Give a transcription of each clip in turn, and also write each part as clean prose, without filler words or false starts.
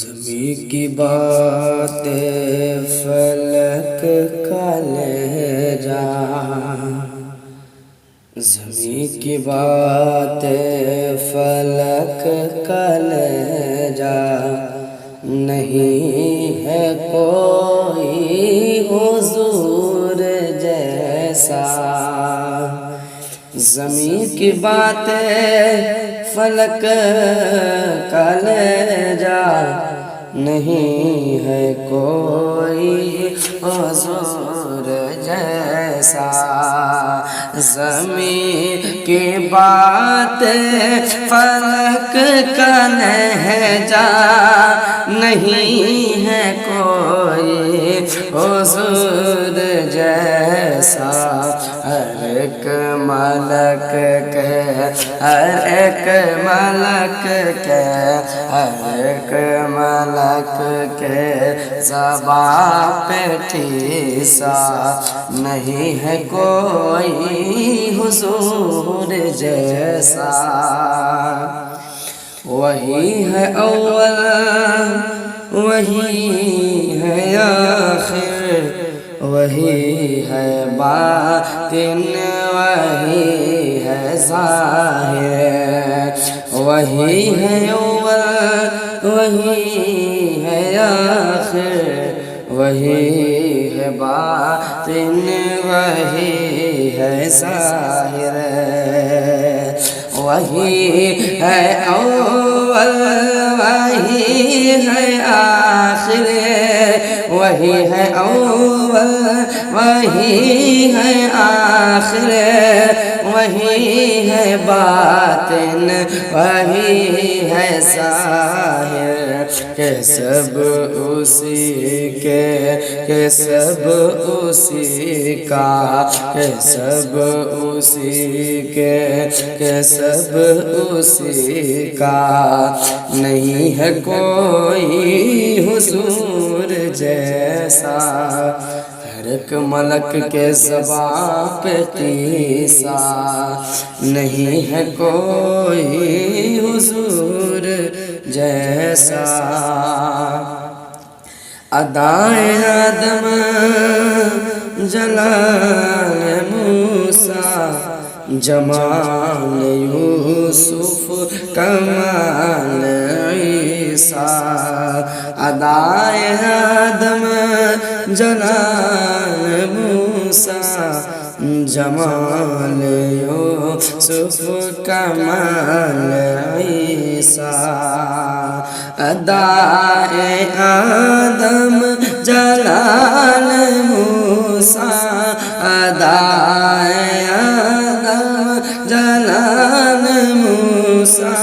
زمین کی بات فلک کا لہجہ، زمین کی بات فلک کا لہجہ، نہیں ہے کوئی حضور جیسا۔ زمین کی بات فلک کا لہجہ، نہیں ہے کوئی حضور جیسا۔ زمین کی بات فلک کا لہجہ، نہیں ہے کوئی حضور جیسا۔ ہر ایک ملک کے، ہر ایک ملک کے، ہر ایک ملک کے زبان پہ ٹھیسا، نہیں ہے کوئی حضور جیسا۔ وہی ہے اول، وہی ہے آخر، وہی ہے باطن، وہی ہے ظاہر۔ وہی ہے اول، وہی ہے آخر، وہی ہے باطن، وہی ہے ظاہر۔ وہی ہے اول، وہی ہے آخر، وہی ہے اول، وہی ہے آخر، وہی ہے باطن، وہی ہے ظاہر۔ کہ سب اسی کے، کہ سب اسی کا، کہ سب اسی کے، کہ سب اسی کا، نہیں ہے کوئی حضور جیسا۔ ہر ایک ملک کے زبان پہ قیسا، نہیں ہے کوئی حضور جیسا۔ ادائے آدم جلال موسیٰ، جمال یوسف کمال عیسیٰ۔ ادائے آدم جلال موسیٰ، جمال یوسف کمال عیسیٰ۔ ادائے آدم جلال موسیٰ، ادائے آدم جلال موسیٰ،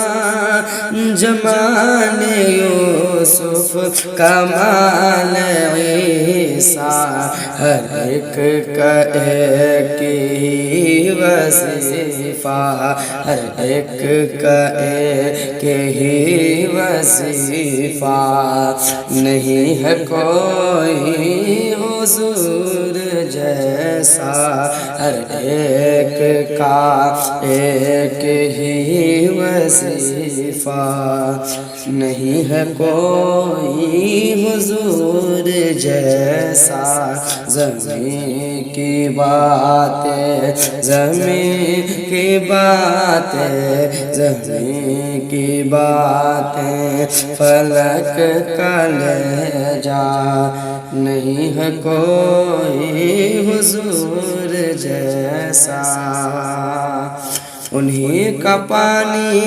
جمال یوسف کمال عیسیٰ۔ ہر ایک کا ایک ہی وظیفہ، ہر ایک کا ایک ہی وظیفہ، نہیں ہے کوئی حضور جیسا۔ ہر ایک کا ایک ہی وظیفہ، نہیں ہے کوئی حضور جیسا۔ زمین کی باتیں، زمین کی باتیں، زمین کی باتیں فلک کا لہجہ، نہیں ہے کوئی حضور جیسا۔ انہی کا پانی،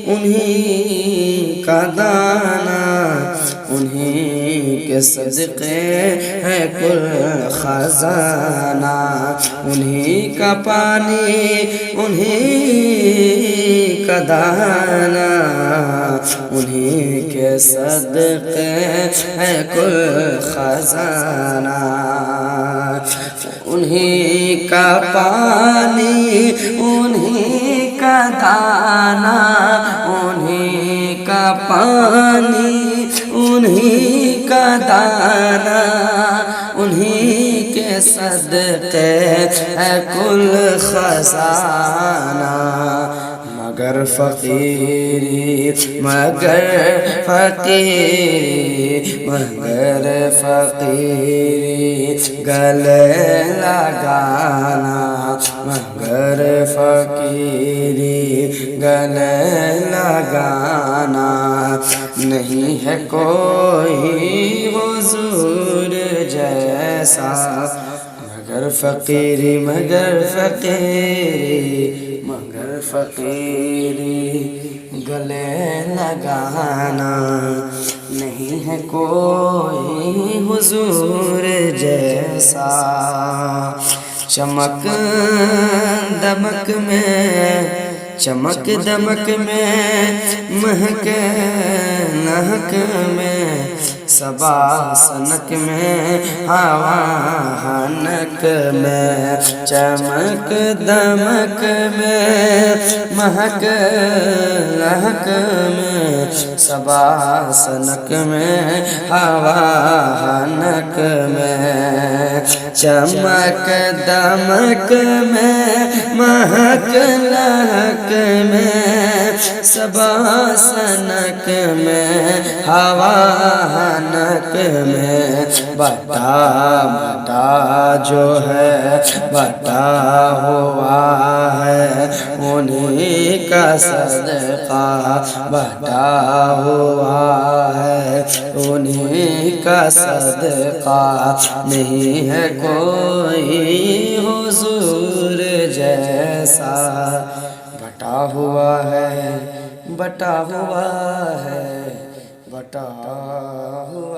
انہی کا دانہ، انہی کے صدقے ہے کل خزانہ۔ انہی کا پانی، انہی کا دانہ، انہی کے صدقے ہے کل خزانہ۔ انہی کا پانی، انہی کا دانہ، انہی کا پانی، انہی کا دانہ، انہی کے صدقے ہے کل خزانہ۔ مگر فقیری مگر فقیری مگر فقیری گلے لگانا مگر فقیری گلے لگانا نہیں ہے کوئی حضور جیسا مگر فقیری مگر فقیری مگر فقیری گلے لگانا نہیں ہے کوئی حضور جیسا چمک دمک میں مہک نہک میں صبا سنک میں ہوا ہنک میں چمک دمک میں مہک نہک میں صبا سنک میں ہوا ہنک میں چمک دمک میں مہک لہک میں صبا سنک میں ہوا ہنک میں بٹا بٹا جو ہے بٹا ہوا ہے انہیں کا صدقہ بٹا ہوا ہے انہیں کا صدقہ نہیں ہے کوئی حضور جیسا بٹا ہوا ہے بٹا ہوا ہے بٹا ہوا